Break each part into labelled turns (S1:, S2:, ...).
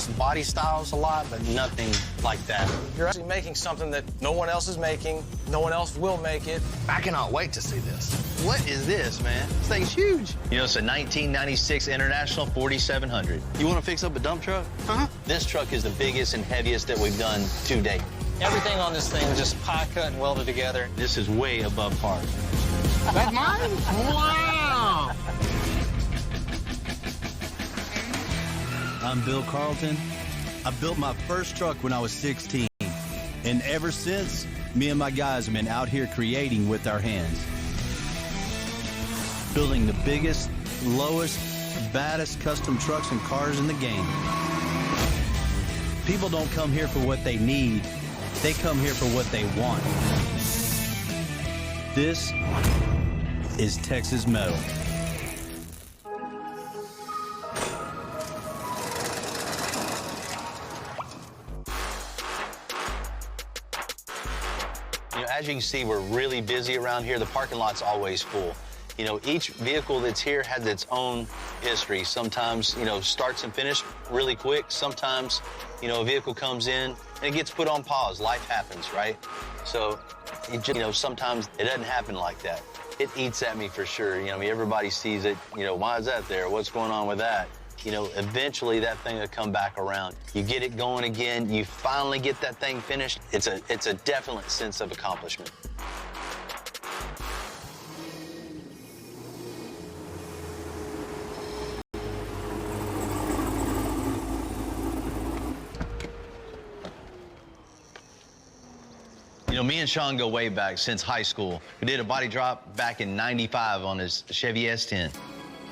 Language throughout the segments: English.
S1: these body styles a lot, but nothing like that. You're actually making something that no one else is making, no one else will make it.
S2: I cannot wait to see this.
S3: What is this, man? This thing's huge. You know, it's a 1996 International 4700. You want to fix up a dump truck?
S2: Uh-huh.
S3: This truck is the biggest and heaviest that we've done to date.
S1: Everything on this thing is just pie cut and welded together.
S3: This is way above par.
S2: That's mine? Wow!
S4: I'm Bill Carlton. I built my first truck when I was 16. And ever since, me and my guys have been out here creating with our hands. Building the biggest, lowest, baddest custom trucks and cars in the game. People don't come here for what they need. They come here for what they want. This is Texas Metal.
S3: You know, as you can see, we're really busy around here. The parking lot's always full. You know, each vehicle that's here has its own history. Sometimes, you know, starts and finished really quick. Sometimes, you know, a vehicle comes in and it gets put on pause. Life happens, right? So, you know, sometimes it doesn't happen like that. It eats at me for sure. You know, I mean, everybody sees it. You know, why is that there? What's going on with that? You know, eventually that thing will come back around. You get it going again. You finally get that thing finished. It's a definite sense of accomplishment. You know, me and Sean go way back since high school. We did a body drop back in '95 on his Chevy C10.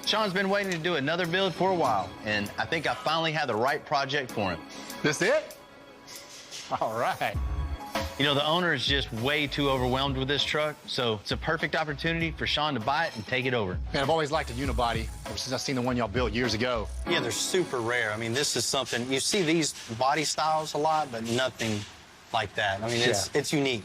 S3: Sean's been waiting to do another build for a while, and I think I finally have the right project for him.
S2: This it? All right.
S3: You know, the owner is just way too overwhelmed with this truck, so it's a perfect opportunity for Sean to buy it and take it over.
S2: Man, I've always liked a unibody ever since I've seen the one y'all built years ago.
S1: Yeah, they're super rare. I mean, this is something, you see these body styles a lot, but nothing like that. I mean, it's unique.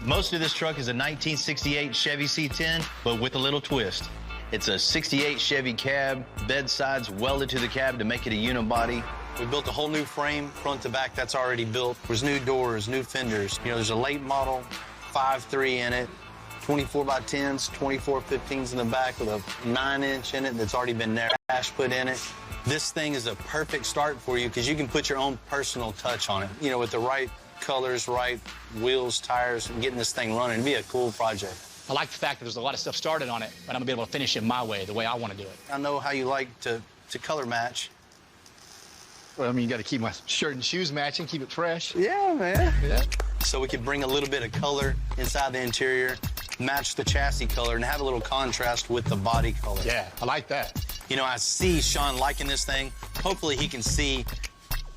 S3: Most of this truck is a 1968 Chevy C10, but with a little twist. It's a 68 Chevy cab, bed sides welded to the cab to make it a unibody.
S1: We built a whole new frame, front to back, that's already built. There's new doors, new fenders. You know, there's a late model 5.3 in it, 24x10s, 24-15s in the back with a 9-inch in it that's already been dash put in it. This thing is a perfect start for you because you can put your own personal touch on it. You know, with the right colors, right wheels, tires, and getting this thing running. It'd be a cool project.
S2: I like the fact that there's a lot of stuff started on it, but I'm gonna be able to finish it my way, the way I want to do it.
S1: I know how you like to color match.
S2: Well, I mean, you got to keep my shirt and shoes matching, keep it fresh.
S1: Yeah, man.
S2: Yeah.
S1: So we could bring a little bit of color inside the interior, match the chassis color, and have a little contrast with the body color.
S2: Yeah, I like that.
S1: You know, I see Sean liking this thing. Hopefully he can see,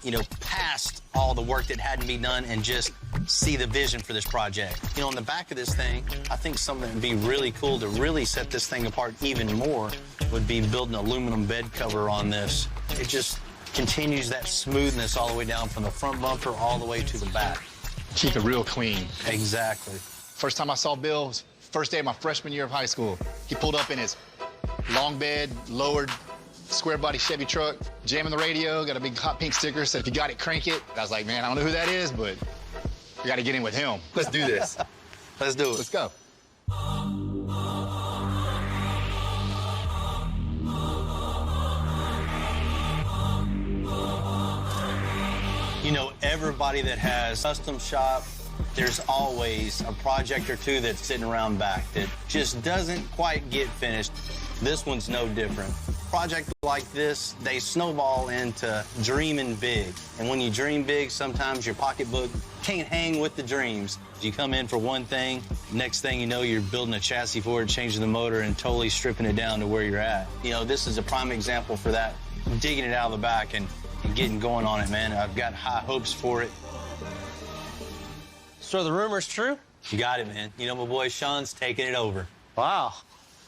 S1: you know, past all the work that hadn't been done and just see the vision for this project. You know, on the back of this thing, I think something that would be really cool to really set this thing apart even more would be building an aluminum bed cover on this. It just continues that smoothness all the way down from the front bumper all the way to the back.
S2: Keep it real clean.
S1: Exactly.
S2: First time I saw Bill was first day of my freshman year of high school. He pulled up in his long bed, lowered, square body Chevy truck, jamming the radio, got a big hot pink sticker, said if you got it, crank it. I was like, man, I don't know who that is, but we got to get in with him.
S1: Let's do this. Let's do it.
S2: Let's go.
S1: You know, everybody that has custom shop, there's always a project or two that's sitting around back that just doesn't quite get finished. This one's no different. Projects like this, they snowball into dreaming big. And when you dream big, sometimes your pocketbook can't hang with the dreams. You come in for one thing, next thing you know, you're building a chassis for it, changing the motor, and totally stripping it down to where you're at. You know, this is a prime example for that, digging it out of the back and getting going on it, man. I've got high hopes for it.
S5: So the rumor's true?
S1: You got it, man. You know, my boy Sean's taking it over.
S5: Wow.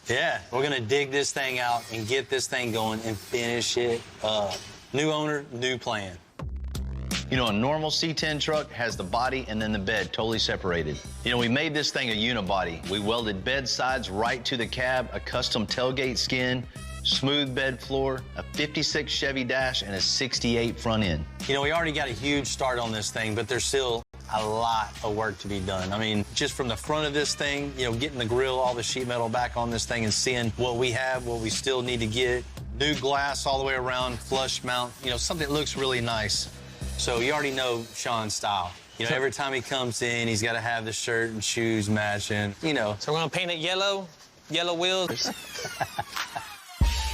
S1: Yeah, we're gonna dig this thing out and get this thing going and finish it up. New owner, new plan.
S3: You know, a normal C10 truck has the body and then the bed totally separated. You know, we made this thing a unibody. We welded bed sides right to the cab, a custom tailgate skin, smooth bed floor, a 56 Chevy dash, and a 68 front end.
S1: You know, we already got a huge start on this thing, but there's still a lot of work to be done. I mean, just from the front of this thing, you know, getting the grill, all the sheet metal back on this thing and seeing what we have, what we still need to get. New glass all the way around, flush mount, you know, something that looks really nice. So you already know Sean's style. You know, every time he comes in, he's got to have the shirt and shoes matching, you know.
S5: So we're gonna paint it yellow wheels.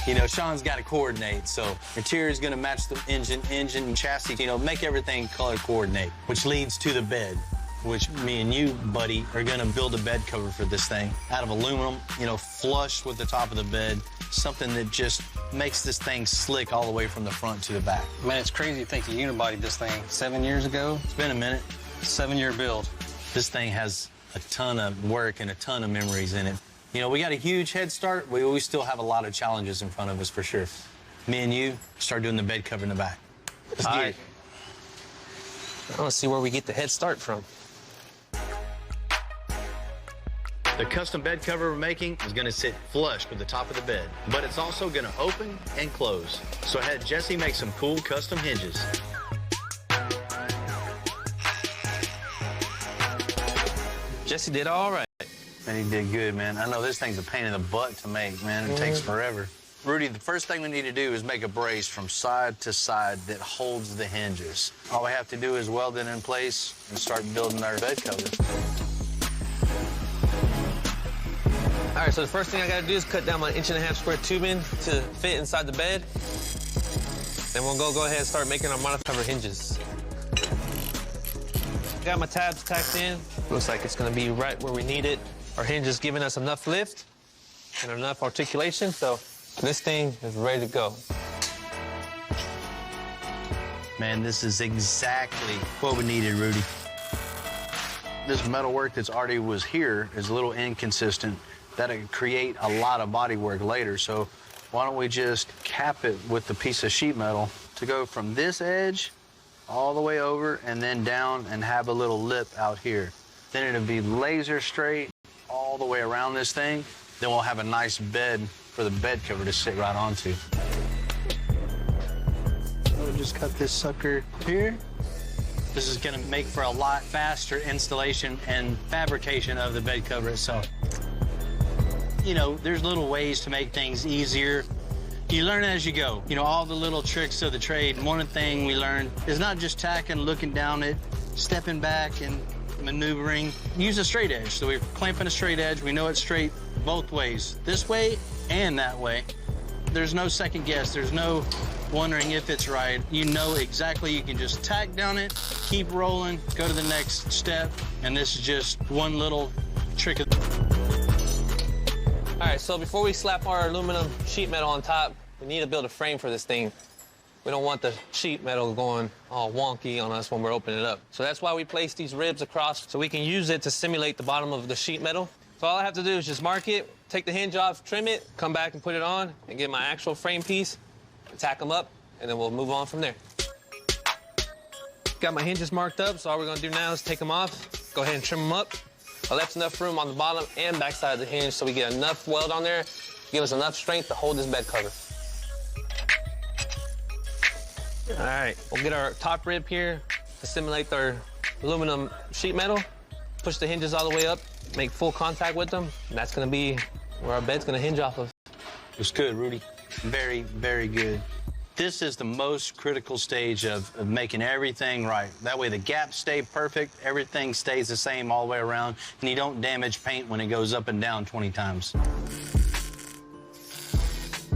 S1: You know, Sean's got to coordinate, so interior's going to match the engine, chassis, you know, make everything color coordinate, which leads to the bed, which me and you, buddy, are going to build a bed cover for this thing out of aluminum, you know, flush with the top of the bed, something that just makes this thing slick all the way from the front to the back.
S6: Man, it's crazy to think you unibodied this thing 7 years ago.
S1: It's been a minute.
S6: 7-year build.
S1: This thing has a ton of work and a ton of memories in it. You know, we got a huge head start. We still have a lot of challenges in front of us for sure. Me and you start doing the bed cover in the back. Let's
S5: All
S1: get
S5: right.
S1: it.
S5: I want to see where we get the head start from.
S3: The custom bed cover we're making is going to sit flush with the top of the bed, but it's also going to open and close. So I had Jesse make some cool custom hinges.
S5: Jesse did all right.
S1: Man, he did good, man. I know this thing's a pain in the butt to make, man. It takes forever. Rudy, the first thing we need to do is make a brace from side to side that holds the hinges. All we have to do is weld it in place and start building our bed cover.
S5: All right, so the first thing I gotta do is cut down my 1.5-inch square tubing to fit inside the bed. Then we'll go ahead and start making our modified cover hinges. Got my tabs tacked in. Looks like it's gonna be right where we need it. Our hinge is giving us enough lift and enough articulation, so this thing is ready to go.
S1: Man, this is exactly what we needed, Rudy.
S3: This metal work that's already was here is a little inconsistent. That'll create a lot of body work later, so why don't we just cap it with the piece of sheet metal to go from this edge all the way over and then down and have a little lip out here. Then it'll be laser straight all the way around this thing. Then we'll have a nice bed for the bed cover to sit right onto.
S1: We'll just cut this sucker here. This is gonna make for a lot faster installation and fabrication of the bed cover itself. You know, there's little ways to make things easier. You learn as you go. You know, all the little tricks of the trade. And one thing we learned is not just tacking, looking down it, stepping back and maneuvering. Use a straight edge. So we're clamping a straight edge. We know it's straight both ways, this way and that way. There's no second guess. There's no wondering if it's right. You know exactly. You can just tack down it, keep rolling, go to the next step. And this is just one little trick of.
S5: All right, so before we slap our aluminum sheet metal on top, we need to build a frame for this thing. We don't want the sheet metal going all wonky on us when we're opening it up. So that's why we place these ribs across so we can use it to simulate the bottom of the sheet metal. So all I have to do is just mark it, take the hinge off, trim it, come back and put it on, and get my actual frame piece, tack them up, and then we'll move on from there. Got my hinges marked up, so all we're gonna do now is take them off, go ahead and trim them up. I left enough room on the bottom and backside of the hinge so we get enough weld on there, give us enough strength to hold this bed cover. All right, we'll get our top rib here to simulate our aluminum sheet metal, push the hinges all the way up, make full contact with them, and that's gonna be where our bed's gonna hinge off of.
S1: It's good, Rudy. Very, very good. This is the most critical stage of making everything right. That way the gaps stay perfect, everything stays the same all the way around, and you don't damage paint when it goes up and down 20 times.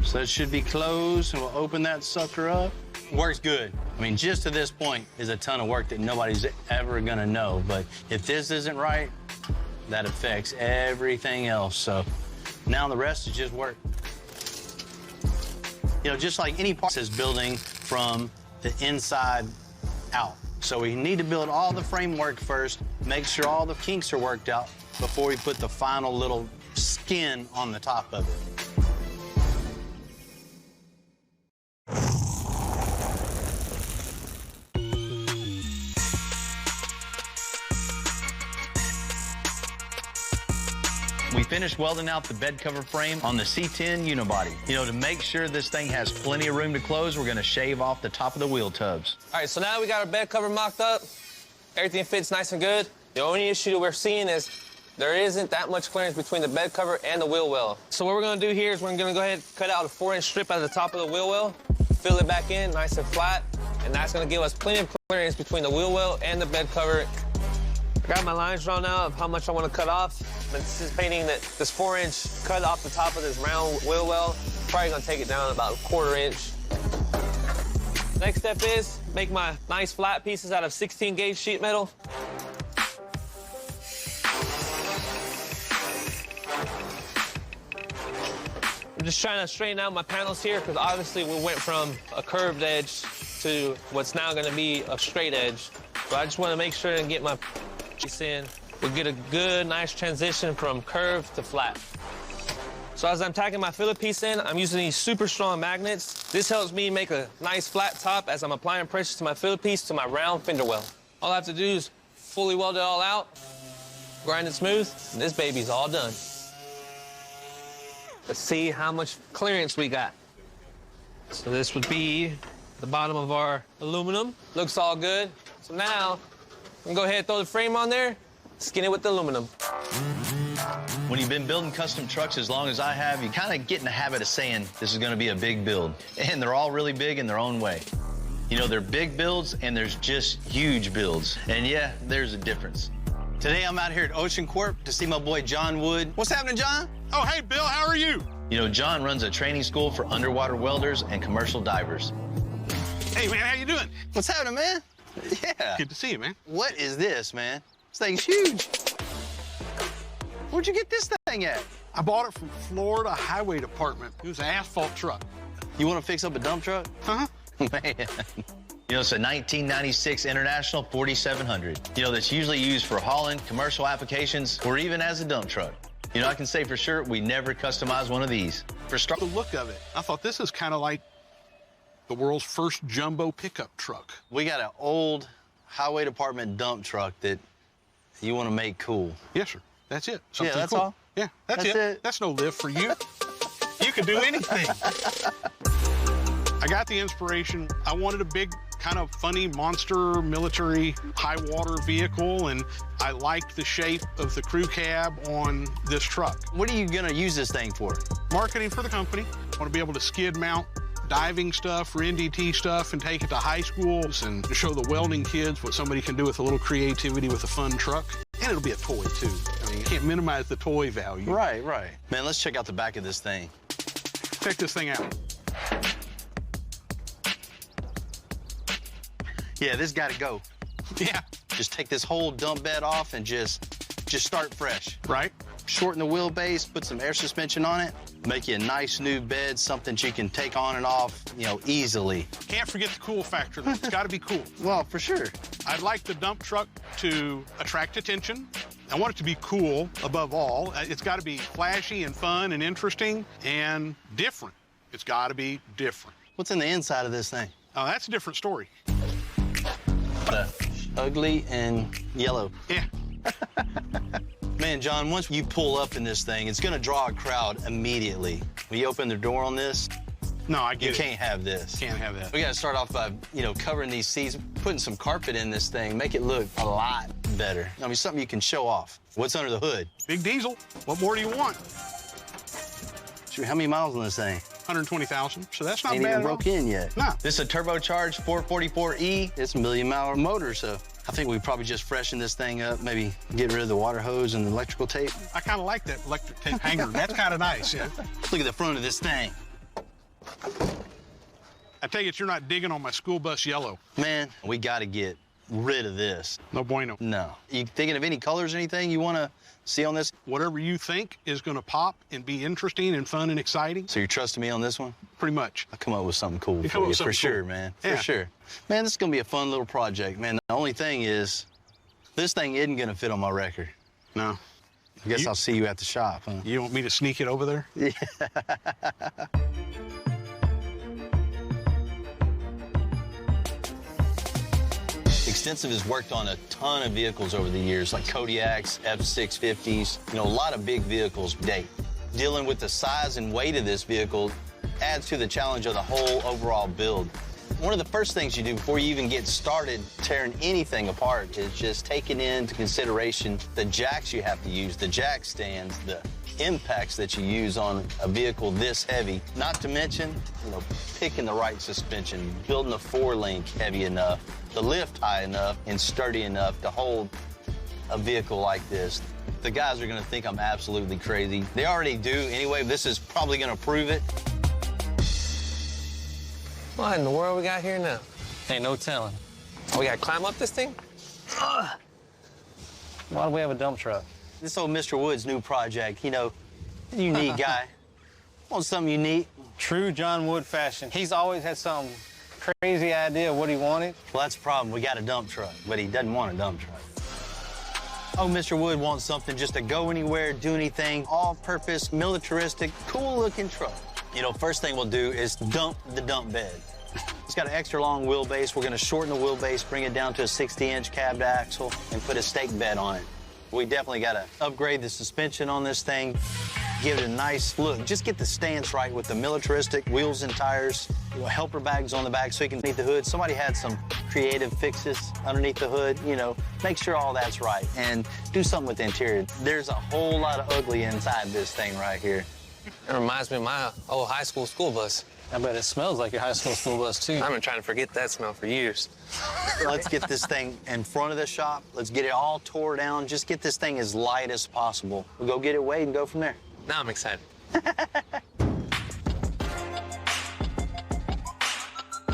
S1: So it should be closed, and we'll open that sucker up. Works good. I mean, just to this point is a ton of work that nobody's ever gonna know, but if this isn't right, that affects everything else. So now the rest is just work. You know, just like any part is building from the inside out. So we need to build all the framework first, make sure all the kinks are worked out before we put the final little skin on the top of it.
S3: We finished welding out the bed cover frame on the C10 unibody. You know, to make sure this thing has plenty of room to close, we're going to shave off the top of the wheel tubs.
S5: All right, so now we got our bed cover mocked up. Everything fits nice and good. The only issue that we're seeing is there isn't that much clearance between the bed cover and the wheel well. So what we're gonna do here is we're gonna go ahead and cut out a 4-inch strip out of the top of the wheel well, fill it back in nice and flat, and that's gonna give us plenty of clearance between the wheel well and the bed cover. I got my lines drawn out of how much I wanna cut off. I'm anticipating that this 4-inch cut off the top of this round wheel well, probably gonna take it down about a 1/4 inch. Next step is make my nice flat pieces out of 16 gauge sheet metal. I'm just trying to straighten out my panels here because obviously we went from a curved edge to what's now going to be a straight edge. So I just want to make sure and get my piece in. We'll get a good, nice transition from curved to flat. So as I'm tacking my filler piece in, I'm using these super strong magnets. This helps me make a nice flat top as I'm applying pressure to my filler piece to my round fender well. All I have to do is fully weld it all out, grind it smooth, and this baby's all done. Let's see how much clearance we got. So this would be the bottom of our aluminum. Looks all good. So now, we can go ahead and throw the frame on there, skin it with the aluminum.
S3: When you've been building custom trucks as long as I have, you kind of get in the habit of saying this is going to be a big build. And they're all really big in their own way. You know, they're big builds and there's just huge builds. And yeah, there's a difference.
S1: Today I'm out here at Ocean Corp to see my boy John Wood. What's happening, John?
S7: Oh, hey, Bill, how are you?
S3: You know, John runs a training school for underwater welders and commercial divers.
S7: Hey, man, how you doing?
S1: What's happening, man? Yeah.
S7: Good to see you, man.
S1: What is this, man? This thing's huge. Where'd you get this thing at?
S7: I bought it from Florida Highway Department. It was an asphalt truck.
S1: You want to fix up a dump truck?
S7: Uh-huh.
S1: Man.
S3: You know, it's a 1996 International 4700. You know, that's usually used for hauling, commercial applications, or even as a dump truck. You know, I can say for sure we never customized one of these. For start,
S7: The look of it, I thought this is kind of like the world's first jumbo pickup truck.
S1: We got an old highway department dump truck that you want to make cool.
S7: Yes, sir. That's it.
S1: Yeah, that's
S7: cool.
S1: all?
S7: Yeah, that's it. That's no lift for you. You can do anything. I got the inspiration. I wanted a big, kind of funny monster military high water vehicle, and I liked the shape of the crew cab on this truck.
S1: What are you going to use this thing for?
S7: Marketing for the company. I want to be able to skid mount diving stuff or NDT stuff and take it to high schools and to show the welding kids what somebody can do with a little creativity with a fun truck. And it'll be a toy, too. I mean, you can't minimize the toy value.
S1: Right, right. Man, let's check out the back of this thing.
S7: Check this thing out.
S1: Yeah, this got to go.
S7: Yeah.
S1: Just take this whole dump bed off and just start fresh.
S7: Right?
S1: Shorten the wheelbase, put some air suspension on it, make you a nice new bed, something you can take on and off, you know, easily.
S7: Can't forget the cool factor, though. It's got to be cool.
S1: Well, for sure.
S7: I'd like the dump truck to attract attention. I want it to be cool, above all. It's got to be flashy and fun and interesting and different. It's got to be different.
S1: What's in the inside of this thing?
S7: Oh, that's a different story.
S1: Ugly and yellow.
S7: Yeah.
S1: Man, John, once you pull up in this thing, it's going to draw a crowd immediately. When you open the door on this,
S7: No, I get
S1: you
S7: it.
S1: can't have this.
S7: Can't have that.
S1: We got to start off by, you know, covering these seats, putting some carpet in this thing, make it look a lot better. I mean, something you can show off. What's under the hood?
S7: Big diesel. What more do you want?
S1: Shoot, how many miles on this thing?
S7: 120,000. So that's not
S1: Ain't
S7: bad
S1: even
S7: at all.
S1: broke in yet.
S7: No.
S1: This is a turbocharged 444E. It's a million-mile motor, so I think we probably just freshen this thing up, maybe get rid of the water hose and the electrical tape.
S7: I kind of like that electric tape hanger. That's kind of nice, yeah.
S1: Look at the front of this thing.
S7: I take it you're not digging on my school bus yellow.
S1: Man, we got to get rid of this.
S7: No bueno.
S1: No. You thinking of any colors or anything you want to see on this?
S7: Whatever you think is going to pop and be interesting and fun and exciting,
S1: So you're trusting me on this one?
S7: pretty much.
S1: I'll come up with something cool
S7: You
S1: for
S7: come up
S1: you,
S7: with
S1: for
S7: something
S1: sure,
S7: cool.
S1: man.
S7: Yeah.
S1: For sure. Man, this is going to be a fun little project, man. The only thing is, this thing isn't going to fit on my record.
S7: No.
S1: I guess
S7: You-
S1: I'll see you at the shop, huh?
S7: You want me to sneak it over there?
S1: Yeah.
S3: Extensive has worked on a ton of vehicles over the years, like Kodiaks, F650s, a lot of big vehicles date. Dealing with the size and weight of this vehicle adds to the challenge of the whole overall build. One of the first things you do before you even get started tearing anything apart is just taking into consideration the jacks you have to use, the jack stands, the impacts that you use on a vehicle this heavy, not to mention, picking the right suspension, building a 4-link heavy enough, the lift high enough and sturdy enough to hold a vehicle like this. The guys are gonna think I'm absolutely crazy. They already do anyway. This is probably gonna prove it.
S5: What in the world we got here now?
S6: Ain't no telling.
S5: Oh, we gotta climb up this thing?
S6: Why do we have a dump truck?
S3: This old Mr. Wood's new project, unique guy. Want something unique?
S6: True John Wood fashion. He's always had some crazy idea of what he wanted.
S3: Well, that's the problem. We got a dump truck, but he doesn't want a dump truck. Oh, Mr. Wood wants something just to go anywhere, do anything, all-purpose, militaristic, cool-looking truck. First thing we'll do is dump the dump bed. It's got an extra long wheelbase. We're gonna shorten the wheelbase, bring it down to a 60-inch cabbed axle, and put a stake bed on it. We definitely gotta upgrade the suspension on this thing, give it a nice look. Just get the stance right with the militaristic wheels and tires, helper bags on the back so you can beneath the hood. Somebody had some creative fixes underneath the hood, make sure all that's right and do something with the interior. There's a whole lot of ugly inside this thing right here.
S5: It reminds me of my old high school bus.
S6: I bet it smells like your high school bus, too.
S5: I've been trying to forget that smell for years.
S3: Let's get this thing in front of the shop. Let's get it all tore down. Just get this thing as light as possible. We'll go get it weighed and go from there.
S5: Now I'm excited.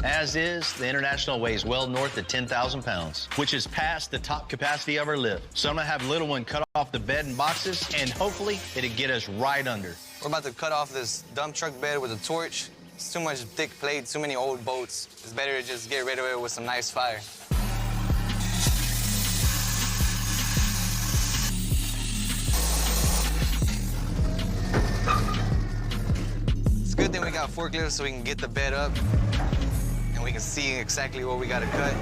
S3: As is, the International weighs well north of 10,000 pounds, which is past the top capacity of our lift. So I'm gonna have little one cut off the bed and boxes, and hopefully it'll get us right under.
S8: We're about to cut off this dump truck bed with a torch. It's too much thick plate, too many old bolts. It's better to just get rid of it with some nice fire. It's a good thing we got forklifts so we can get the bed up and we can see exactly what we gotta cut.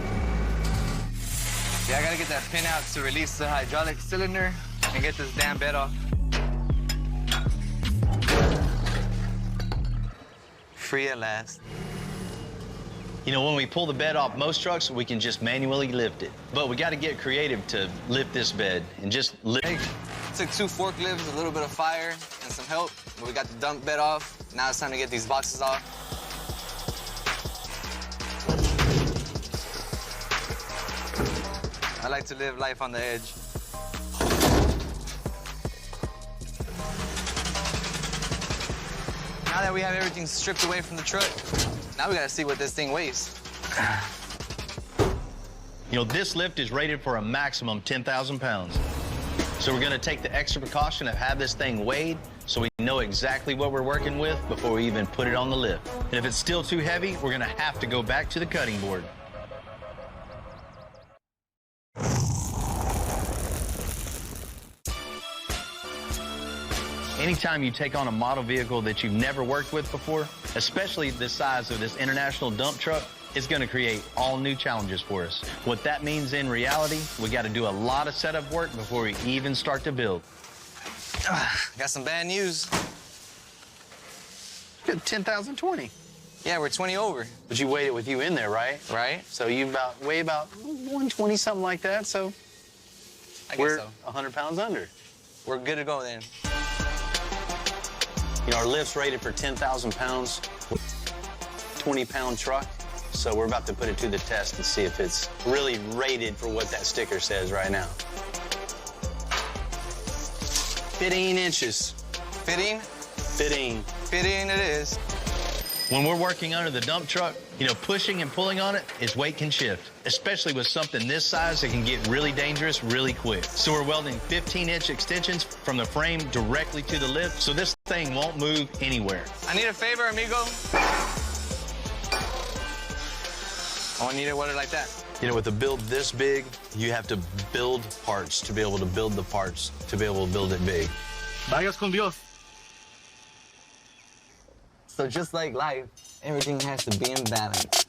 S8: Yeah, I gotta get that pin out to release the hydraulic cylinder and get this damn bed off. Free at last.
S3: When we pull the bed off most trucks, we can just manually lift it. But we got to get creative to lift this bed and just lift.
S8: It took 2 forklifts, a little bit of fire, and some help. But we got the dump bed off. Now it's time to get these boxes off. I like to live life on the edge. Now that we have everything stripped away from the truck, now we gotta see what this thing weighs.
S3: This lift is rated for a maximum 10,000 pounds. So we're gonna take the extra precaution of have this thing weighed so we know exactly what we're working with before we even put it on the lift. And if it's still too heavy, we're gonna have to go back to the cutting board. Anytime you take on a model vehicle that you've never worked with before, especially the size of this International dump truck, it's going to create all new challenges for us. What that means in reality, we got to do a lot of setup work before we even start to build.
S8: Got some bad news.
S3: 10,020.
S8: Yeah, we're 20 over.
S3: But you weighed it with you in there, right?
S8: Right.
S3: So you weigh about 120, something like that. So
S8: I guess
S3: we're
S8: so.
S3: 100 pounds under.
S8: We're good to go then.
S3: Our lift's rated for 10,000 pounds, 20-pound truck. So we're about to put it to the test and see if it's really rated for what that sticker says right now. 15 inches.
S8: Fitting?
S3: 15.
S8: Fitting it is.
S3: When we're working under the dump truck, pushing and pulling on it, its weight can shift, especially with something this size that can get really dangerous really quick. So we're welding 15-inch extensions from the frame directly to the lift, so this thing won't move anywhere.
S8: I need a favor, amigo. I want to need it welded like that.
S3: With a build this big, you have to build parts to be able to build the parts to be able to build it big.
S8: Vayas con Dios. So just like life, everything has to be in balance.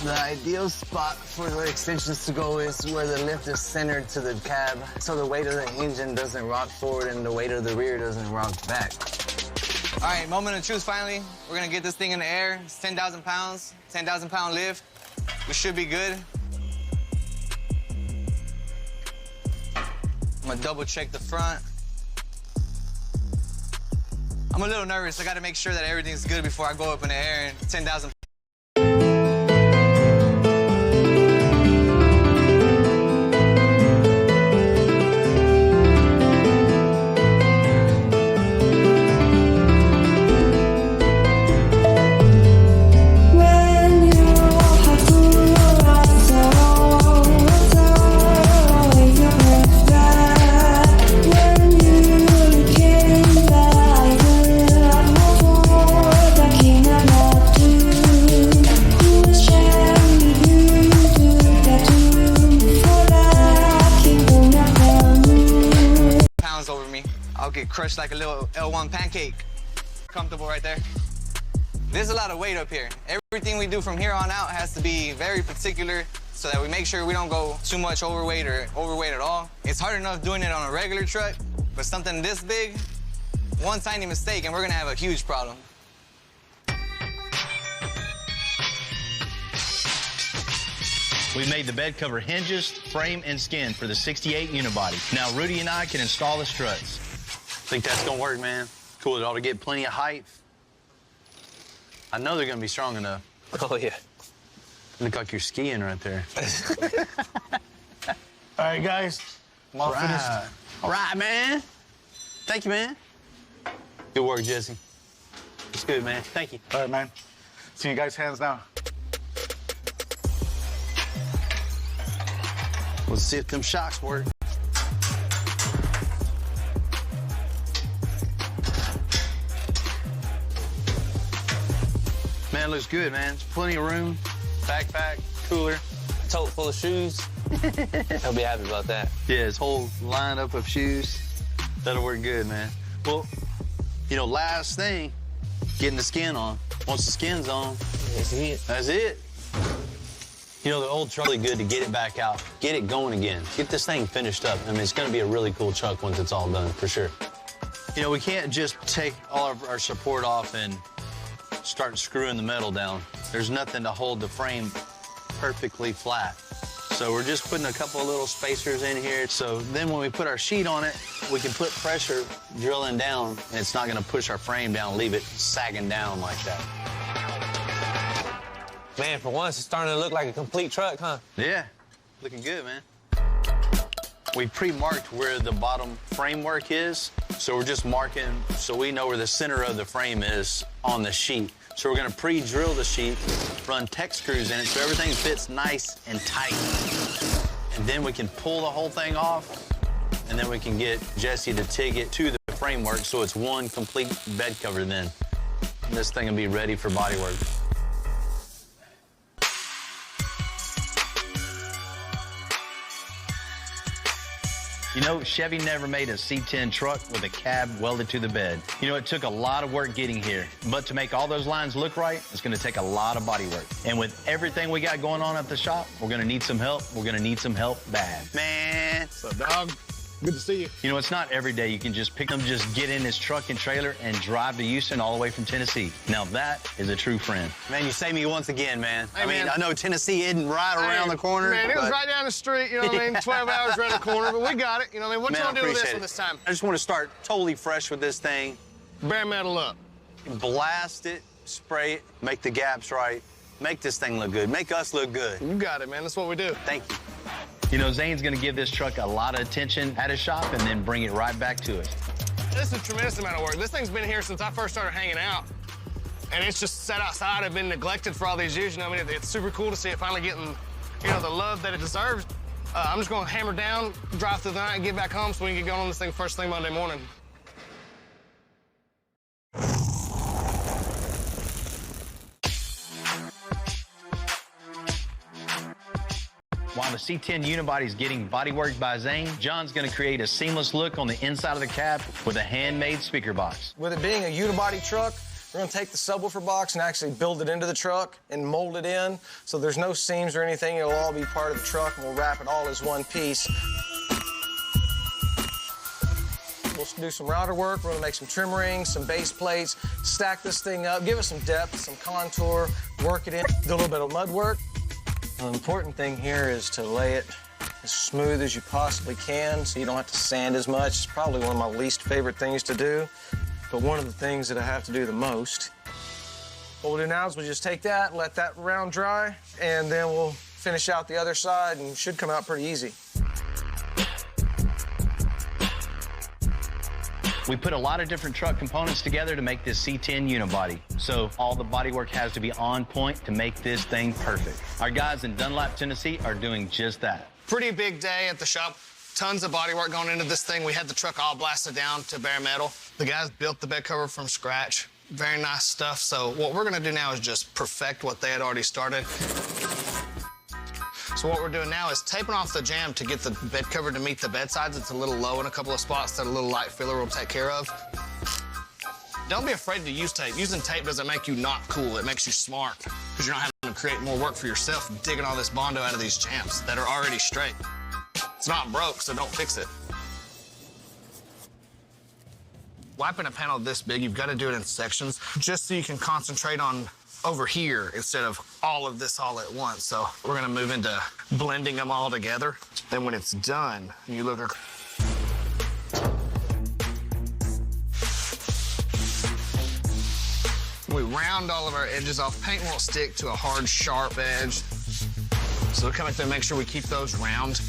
S8: The ideal spot for the extensions to go is where the lift is centered to the cab, so the weight of the engine doesn't rock forward and the weight of the rear doesn't rock back. All right, moment of truth finally. We're gonna get this thing in the air. It's 10,000 pounds, 10,000 pound lift. We should be good. I'm gonna double check the front. I'm a little nervous. I gotta make sure that everything's good before I go up in the air and 10,000. I'll get crushed like a little L1 pancake. Comfortable right there. There's a lot of weight up here. Everything we do from here on out has to be very particular so that we make sure we don't go too much overweight or overweight at all. It's hard enough doing it on a regular truck, but something this big, one tiny mistake and we're gonna have a huge problem.
S4: We made the bed cover hinges, frame, and skin for the 68 unibody. Now Rudy and I can install the struts.
S3: Think that's gonna work, man? Cool, it ought to get plenty of height. I know they're gonna be strong enough.
S5: Oh, yeah.
S3: Look like you're skiing right there.
S6: All right, guys. I'm all finished.
S3: All right, man. Thank you, man. Good work, Jesse. It's good, man. Thank you.
S6: All right, man. See you guys' hands now.
S3: Let's see if them shocks work. Man, looks good, man. There's plenty of room. Backpack, cooler.
S5: Tote full of shoes. He'll be happy about that.
S3: Yeah, his whole lineup of shoes. That'll work good, man. Well, you know, last thing, getting the skin on. Once the skin's on,
S5: That's it.
S3: that's it. You know, the old truck's really good to get it back out, get it going again, get this thing finished up. I mean, it's gonna be a really cool truck once it's all done, for sure. You know, we can't just take all of our support off and start screwing the metal down. There's nothing to hold the frame perfectly flat. So we're just putting a couple of little spacers in here. So then when we put our sheet on it, we can put pressure drilling down, and it's not gonna push our frame down, leave it sagging down like that.
S5: Man, for once, it's starting to look like a complete truck, huh?
S3: Yeah, looking good, man. We pre-marked where the bottom framework is, so we're just marking so we know where the center of the frame is on the sheet. So we're gonna pre-drill the sheet, run tech screws in it so everything fits nice and tight. And then we can pull the whole thing off, and then we can get Jesse to TIG it to the framework so it's one complete bed cover then. And this thing will be ready for bodywork.
S4: You know, Chevy never made a C10 truck with a cab welded to the bed. You know, it took a lot of work getting here, but to make all those lines look right, it's gonna take a lot of body work. And with everything we got going on at the shop, we're gonna need some help. We're gonna need some help bad.
S3: Man,
S6: What's up, dog? Good to see you.
S4: You know, it's not every day you can just pick them, just get in his truck and trailer and drive to Houston all the way from Tennessee. Now that is a true friend.
S3: man, you saved me once again, man.
S6: Hey,
S3: I mean,
S6: man.
S3: I know Tennessee isn't right around the corner.
S6: Man, it was
S3: but-
S6: right down the street, you know what I mean? 12 hours around the corner, but we got it. You know what I mean? What
S3: Man,
S6: you
S3: I
S6: gonna do with this
S3: appreciate
S6: one
S3: it.
S6: this time?
S3: I just want to start totally fresh with this thing.
S6: Bare metal up.
S3: Blast it, spray it, make the gaps right, make this thing look good, make us look good.
S6: You got it, man. That's what we do.
S3: Thank you.
S4: You know, Zane's gonna give this truck a lot of attention at his shop and then bring it right back to us.
S6: This is a tremendous amount of work. This thing's been here since I first started hanging out. And it's just sat outside and been neglected for all these years. You know, I mean, it's super cool to see it finally getting, you know, the love that it deserves. I'm just gonna hammer down, drive through the night, and get back home so we can get going on this thing first thing Monday morning.
S4: While the C10 unibody is getting bodyworked by Zane, John's gonna create a seamless look on the inside of the cab with a handmade speaker box.
S9: With it being a unibody truck, We're gonna take the subwoofer box and actually build it into the truck and mold it in, so there's no seams or anything. It'll all be part of the truck, and we'll wrap it all as one piece. We'll do some router work. We're gonna make some trim rings, some base plates, stack this thing up, give it some depth, some contour, work it in, do a little bit of mud work. The important thing here is to lay it as smooth as you possibly can so you don't have to sand as much. It's probably one of my least favorite things to do, but one of the things that I have to do the most. What we'll do now is we'll just take that, let that round dry, and then we'll finish out the other side, and it should come out pretty easy.
S4: We put a lot of different truck components together to make this C10 unibody. So all the bodywork has to be on point to make this thing perfect. Our guys in Dunlap, Tennessee are doing just that.
S6: Pretty big day at the shop. Tons of bodywork going into this thing. We had the truck all blasted down to bare metal. The guys built the bed cover from scratch. Very nice stuff. So what we're gonna do now is just perfect what they had already started. So what we're doing now is taping off the jam to get the bed cover to meet the bed sides. It's a little low in a couple of spots that a little light filler will take care of. Don't be afraid to use tape. Using tape doesn't make you not cool. It makes you smart because you're not having to create more work for yourself digging all this Bondo out of these jams that are already straight. It's not broke, so don't fix it. Wiping a panel this big, you've got to do it in sections just so you can concentrate on over here instead of all of this all at once. So we're gonna move into blending them all together. Then when it's done, you look at we round all of our edges off. Paint won't stick to a hard, sharp edge. So we'll come back there and make sure we keep those round.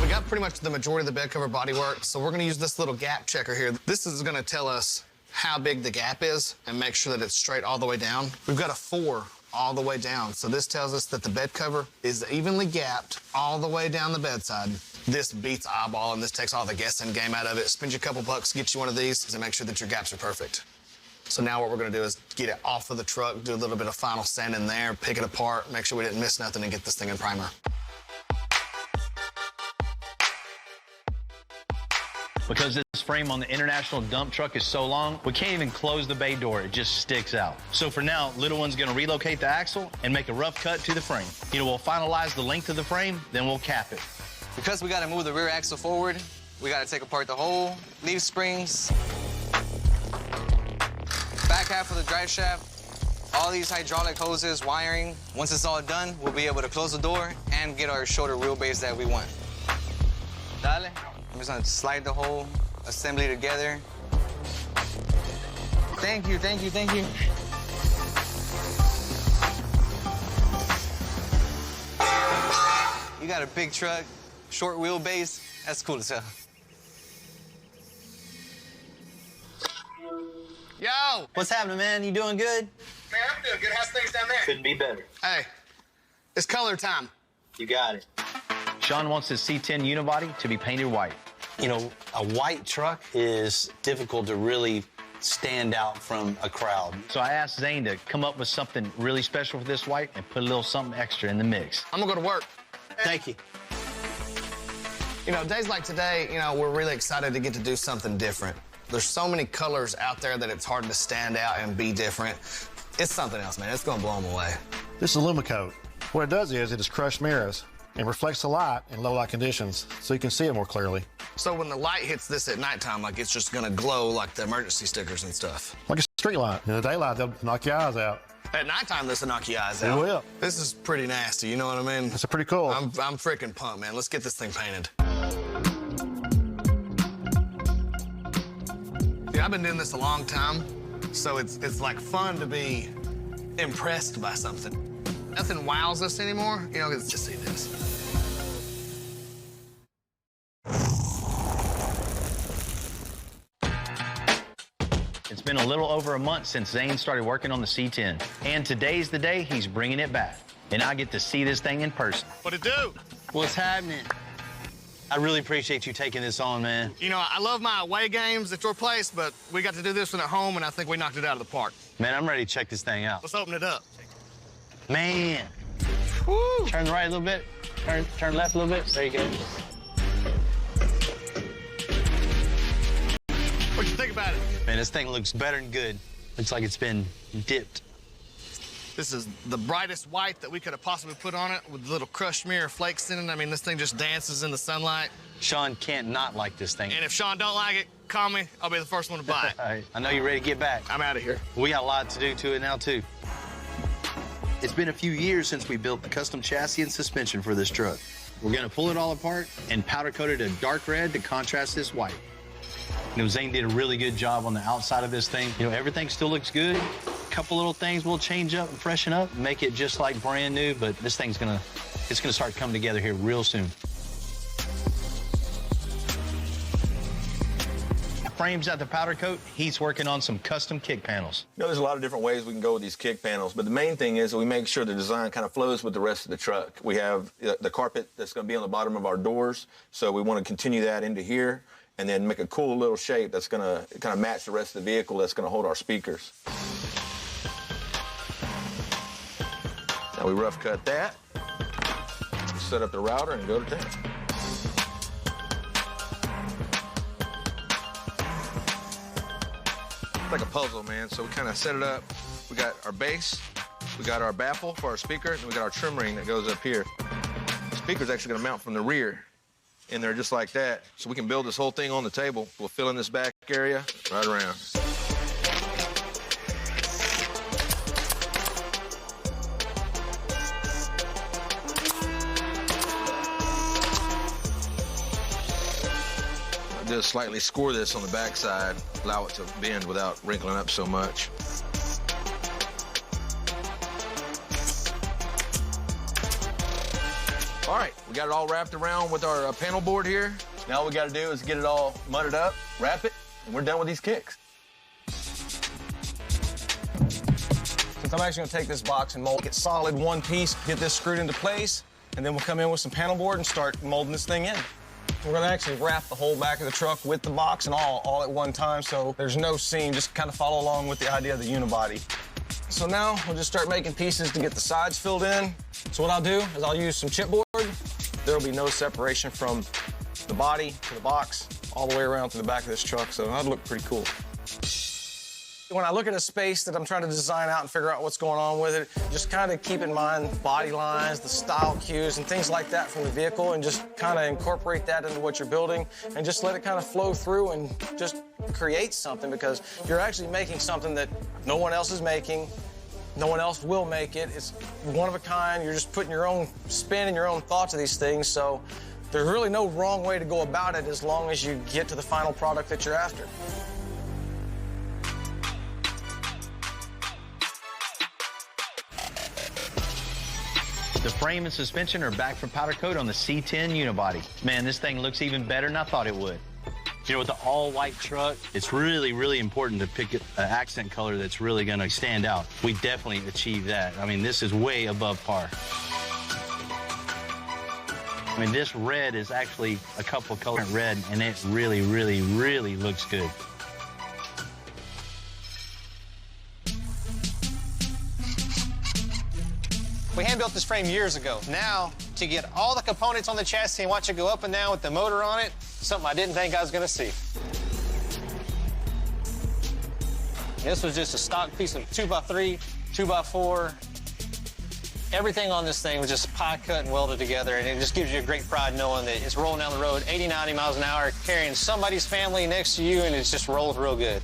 S6: We got pretty much the majority of the bed cover bodywork, so we're gonna use this little gap checker here. This is gonna tell us how big the gap is and make sure that it's straight all the way down. We've got a 4 all the way down. So this tells us that the bed cover is evenly gapped all the way down the bedside. This beats eyeball, and this takes all the guessing game out of it. Spend you a couple bucks, get you one of these to make sure that your gaps are perfect. So now what we're gonna do is get it off of the truck, do a little bit of final sand in there, pick it apart, make sure we didn't miss nothing, and get this thing in primer.
S4: Because this frame on the International dump truck is so long, we can't even close the bay door. It just sticks out. So for now, Little One's gonna relocate the axle and make a rough cut to the frame. We'll finalize the length of the frame, then we'll cap it.
S8: Because we gotta move the rear axle forward, we gotta take apart the whole leaf springs, back half of the drive shaft, all these hydraulic hoses, wiring. Once it's all done, we'll be able to close the door and get our shorter wheelbase that we want. Dale. I'm just gonna slide the whole assembly together. Thank you, thank you, thank you. You got a big truck, short wheelbase. That's cool as hell.
S6: Yo!
S1: What's happening, man? You doing good?
S6: Man, I'm doing good. How's things down there?
S1: Couldn't be better.
S6: Hey, it's color time.
S1: You got it.
S4: Sean wants his C10 unibody to be painted white.
S1: A white truck is difficult to really stand out from a crowd.
S4: So I asked Zane to come up with something really special for this white and put a little something extra in the mix.
S6: I'm gonna go to work.
S1: Thank you.
S6: Days like today, we're really excited to get to do something different. There's so many colors out there that it's hard to stand out and be different. It's something else, man. It's gonna blow them away.
S10: This is Lumicoat. What it does is it just crushed mirrors and reflects the light in low light conditions so you can see it more clearly.
S6: So when the light hits this at nighttime, like it's just gonna glow like the emergency stickers and stuff.
S10: Like a street light. In the daylight, they'll knock your eyes out.
S6: At nighttime, this will knock your eyes
S10: It
S6: out.
S10: will.
S6: This is pretty nasty, you know what I mean?
S10: It's pretty cool.
S6: I'm freaking pumped, man. Let's get this thing painted. Yeah, I've been doing this a long time, so it's like fun to be impressed by something. Nothing wows us anymore. Let's just see this.
S4: It's been a little over a month since Zane started working on the C10. And today's the day he's bringing it back. And I get to see this thing in person.
S6: What it do?
S1: What's happening? I really appreciate you taking this on, man.
S6: I love my away games at your place, but we got to do this one at home, and I think we knocked it out of the park.
S1: Man, I'm ready to check this thing out.
S6: Let's open it up.
S1: Man.
S6: Woo!
S1: Turn right a little bit. Turn left a little bit. There you go.
S6: What you think about it?
S1: Man, this thing looks better than good. Looks like it's been dipped.
S6: This is the brightest white that we could have possibly put on it with little crushed mirror flakes in it. I mean, this thing just dances in the sunlight.
S1: Sean can't not like this thing.
S6: And if Sean don't like it, call me. I'll be the first one to buy it.
S1: All right. I know you're ready to get back.
S6: I'm out of here.
S1: We got a lot to do to it now, too.
S3: It's been a few years since we built the custom chassis and suspension for this truck.
S1: We're gonna pull it all apart and powder coat it a dark red to contrast this white. You know, Zane did a really good job on the outside of this thing. You know, everything still looks good. A couple little things we'll change up and freshen up, make it just like brand new, but this thing's gonna start coming together here real soon.
S4: Frames out the powder coat, he's working on some custom kick panels.
S11: You know, there's a lot of different ways we can go with these kick panels, but the main thing is that we make sure the design kind of flows with the rest of the truck. We have the carpet that's going to be on the bottom of our doors, so we want to continue that into here and then make a cool little shape that's going to kind of match the rest of the vehicle that's going to hold our speakers. Now we rough cut that, set up the router and go to town. Like a puzzle, man. So we kind of set it up. We got our base, we got our baffle for our speaker, and we got our trim ring that goes up here. The speaker's actually gonna mount from the rear in there just like that. So we can build this whole thing on the table. We'll fill in this back area right around. Just slightly score this on the backside, allow it to bend without wrinkling up so much. All right, we got it all wrapped around with our panel board here. Now all we got to do is get it all mudded up, wrap it, and we're done with these kicks.
S9: Since I'm actually gonna take this box and mold it solid one piece, get this screwed into place, and then we'll come in with some panel board and start molding this thing in. We're gonna actually wrap the whole back of the truck with the box and all at one time, so there's no seam, just kind of follow along with the idea of the unibody. So now we'll just start making pieces to get the sides filled in. So what I'll do is I'll use some chipboard. There'll be no separation from the body to the box all the way around to the back of this truck, so that'll look pretty cool. When I look at a space that I'm trying to design out and figure out what's going on with it, just kind of keep in mind body lines, the style cues, and things like that from the vehicle, and just kind of incorporate that into what you're building, and just let it kind of flow through and just create something, because you're actually making something that no one else is making. No one else will make it. It's one of a kind. You're just putting your own spin and your own thoughts of these things, so there's really no wrong way to go about it as long as you get to the final product that you're after.
S4: The frame and suspension are back from powder coat on the C10 unibody. Man, this thing looks even better than I thought it would.
S1: You know, with the all-white truck, it's really, really important to pick an accent color that's really gonna stand out. We definitely achieved that. I mean, this is way above par. I mean, this red is actually a couple of colors red, and it really, really, really looks good.
S12: We hand-built this frame years ago. Now, to get all the components on the chassis and watch it go up and down with the motor on it, something I didn't think I was gonna see. This was just a stock piece of 2x3, 2x4. Everything on this thing was just pie cut and welded together, and it just gives you a great pride knowing that it's rolling down the road 80, 90 miles an hour, carrying somebody's family next to you, and it just rolls real good.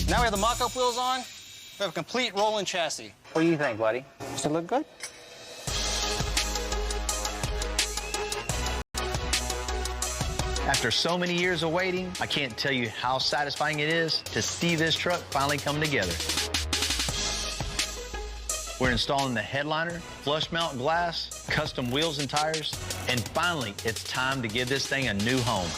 S12: Now we have the mock-up wheels on. We have a complete rolling chassis.
S1: What do you think, buddy?
S12: Does it look good?
S4: After so many years of waiting, I can't tell you how satisfying it is to see this truck finally come together. We're installing the headliner, flush mount glass, custom wheels and tires, and finally, it's time to give this thing a new home.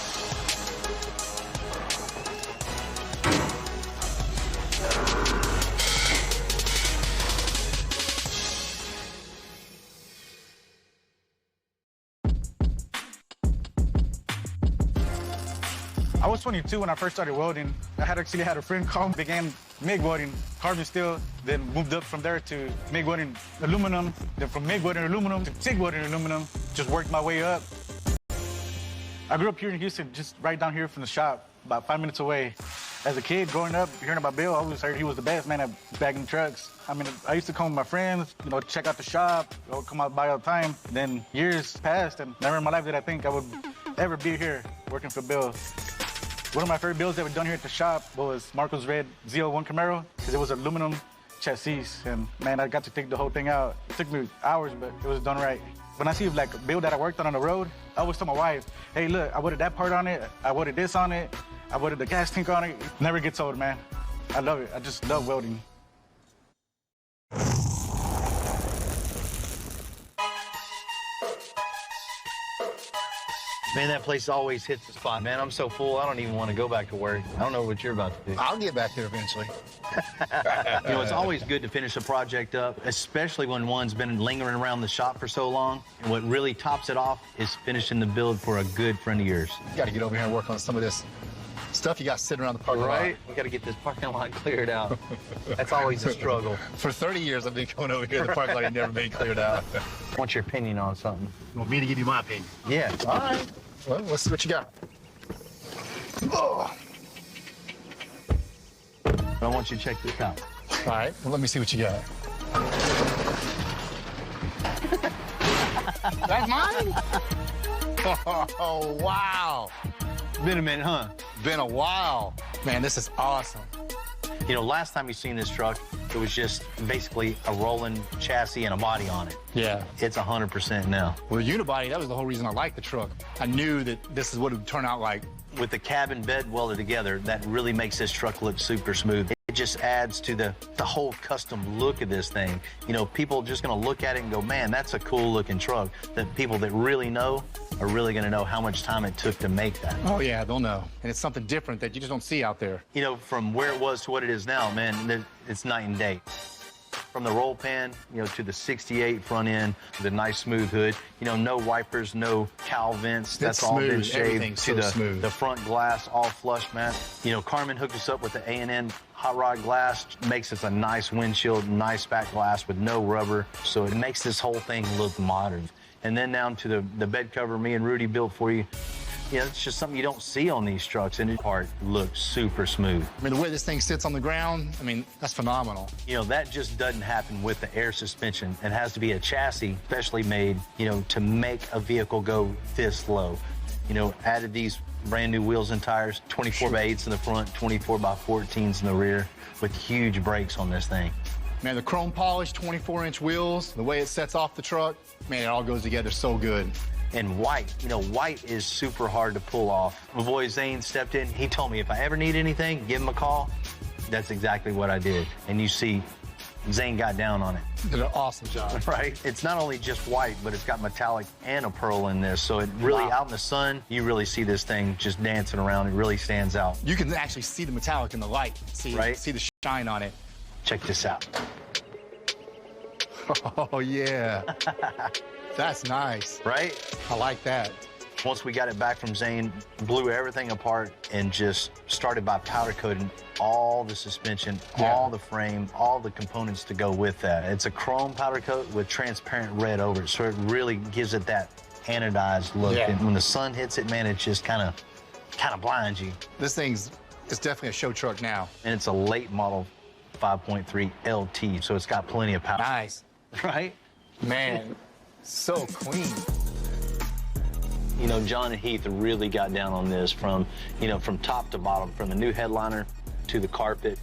S13: I was 22 when I first started welding. I actually had a friend call, began MIG welding, carbon steel, then moved up from there to MIG welding aluminum, then from MIG welding aluminum to TIG welding aluminum, just worked my way up. I grew up here in Houston, just right down here from the shop. about 5 minutes away. As a kid growing up, hearing about Bill, I always heard he was the best man at bagging trucks. I mean, I used to come with my friends, you know, check out the shop, or come out by all the time. Then years passed, and never in my life did I think I would ever be here working for Bill. One of my favorite builds that were done here at the shop was Marco's red Z01 Camaro, because it was aluminum chassis, and man, I got to take the whole thing out. It took me hours, but it was done right. When I see like a build that I worked on the road, I always tell my wife, hey, look, I welded that part on it, I welded this on it, I welded the gas tank on it. It never gets old, man. I love it. I just love welding.
S4: Man, that place always hits the spot. Man, I'm so full, I don't even want to go back to work. I don't know what you're about to do.
S2: I'll get back there eventually.
S4: You know, it's always good to finish a project up, especially when one's been lingering around the shop for so long. And what really tops it off is finishing the build for a good friend of yours.
S2: You got to get over here and work on some of this stuff you got sitting around the parking lot.
S4: Right? We got to get this parking lot cleared out. That's always a struggle.
S2: For 30 years, I've been going over here. The parking lot ain't never been cleared out.
S4: What's your opinion on something?
S2: You want me to give you my opinion?
S4: Yeah.
S2: All right. Well, let's see what you got. Oh.
S4: I want you to check this out.
S2: All right. Well, let me see what you got. That's mine? Oh, wow.
S4: Been a minute, huh?
S2: Been a while. Man, this is awesome.
S4: You know, last time you seen this truck, it was just basically a rolling chassis and a body on it.
S2: Yeah.
S4: It's 100% now.
S2: Well, the unibody, that was the whole reason I liked the truck. I knew that this is what it would turn out like.
S4: With the cab and bed welded together, that really makes this truck look super smooth. It just adds to the whole custom look of this thing. You know, people just gonna look at it and go, man, that's a cool looking truck. The people that really know are really gonna know how much time it took to make that.
S2: Oh yeah, they'll know. And it's something different that you just don't see out there.
S4: You know, from where it was to what it is now, man, it's night and day. From the roll pan, you know, to the 68 front end, the nice smooth hood, you know, no wipers, no cowl vents. That's all been shaved. To the front glass, all flush mat. You know, Carmen hooked us up with the A&N hot rod glass, makes us a nice windshield, nice back glass with no rubber. So it makes this whole thing look modern. And then down to the bed cover me and Rudy built for you. You know, it's just something you don't see on these trucks, and the part looks super smooth.
S2: I mean, the way this thing sits on the ground, I mean, that's phenomenal.
S4: You know, that just doesn't happen with the air suspension. It has to be a chassis specially made, you know, to make a vehicle go this low. You know, added these brand new wheels and tires, 24x8s in the front, 24x14s in the rear, with huge brakes on this thing.
S2: Man, the chrome polished 24-inch wheels, the way it sets off the truck, man, it all goes together so good.
S4: And white, you know, white is super hard to pull off. My boy Zane stepped in. He told me if I ever need anything, give him a call. That's exactly what I did. And you see, Zane got down on it.
S2: Did an awesome job.
S4: Right? It's not only just white, but it's got metallic and a pearl in this. So it really, out in the sun, you really see this thing just dancing around. It really stands out.
S2: You can actually see the metallic in the light. See the shine on it.
S4: Check this out.
S2: Oh, yeah. That's nice.
S4: Right?
S2: I like that.
S4: Once we got it back from Zane, blew everything apart and just started by powder coating all the suspension, all the frame, all the components to go with that. It's a chrome powder coat with transparent red over it, so it really gives it that anodized look.
S2: Yeah.
S4: And when the sun hits it, man, it just kind of blinds you.
S2: This it's definitely a show truck now.
S4: And it's a late model 5.3 LT, so it's got plenty of power.
S2: Nice.
S4: Right?
S2: Man. So clean.
S3: You know, John and Heath really got down on this from top to bottom, from the new headliner to the carpet,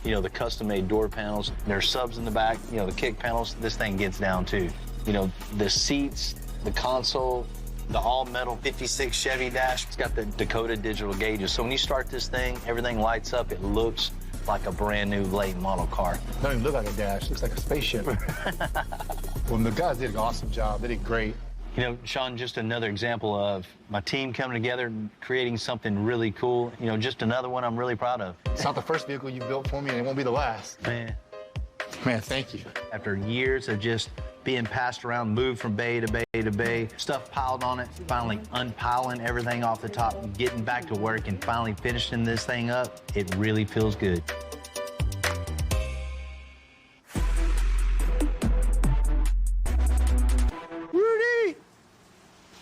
S3: you know, the custom-made door panels. There's subs in the back, you know, the kick panels. This thing gets down too. You know, the seats, the console, the all-metal 56 Chevy dash. It's got the Dakota digital gauges. So when you start this thing, everything lights up. It looks like a brand new late model car.
S2: It doesn't even look like a dash. It looks like a spaceship. Well, the guys did an awesome job. They did great.
S4: You know, Sean, just another example of my team coming together and creating something really cool. You know, just another one I'm really proud of.
S2: It's not the first vehicle you built for me, and it won't be the last.
S4: Man,
S2: thank you.
S4: After years of just being passed around, moved from bay to bay to bay, stuff piled on it, finally unpiling everything off the top, getting back to work and finally finishing this thing up, it really feels good.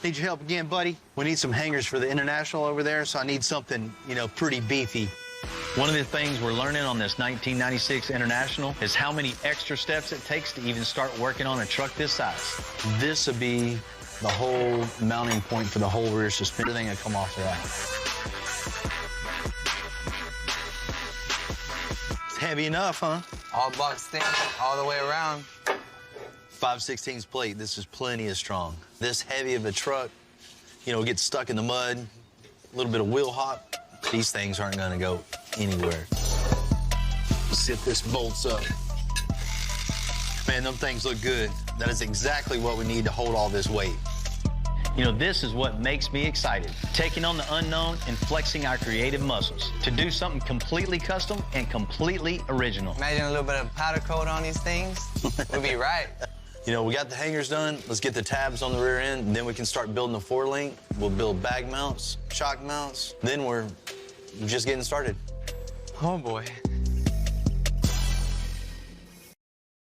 S4: Need your help again, buddy? We need some hangers for the International over there, so I need something, you know, pretty beefy. One of the things we're learning on this 1996 International is how many extra steps it takes to even start working on a truck this size. This would be the whole mounting point for the whole rear suspension. Everything will come off the rack. It's heavy enough, huh?
S8: All boxed in, all the way around.
S4: 5/16 plate, this is plenty of strong. This heavy of a truck, you know, gets stuck in the mud, a little bit of wheel hop, these things aren't gonna go anywhere. Sit this bolts up. Man, them things look good. That is exactly what we need to hold all this weight. You know, this is what makes me excited. Taking on the unknown and flexing our creative muscles to do something completely custom and completely original.
S8: Imagine a little bit of powder coat on these things. We'll be right.
S4: You know, we got the hangers done. Let's get the tabs on the rear end, and then we can start building the 4-link. We'll build bag mounts, shock mounts. Then we're just getting started.
S8: Oh, boy.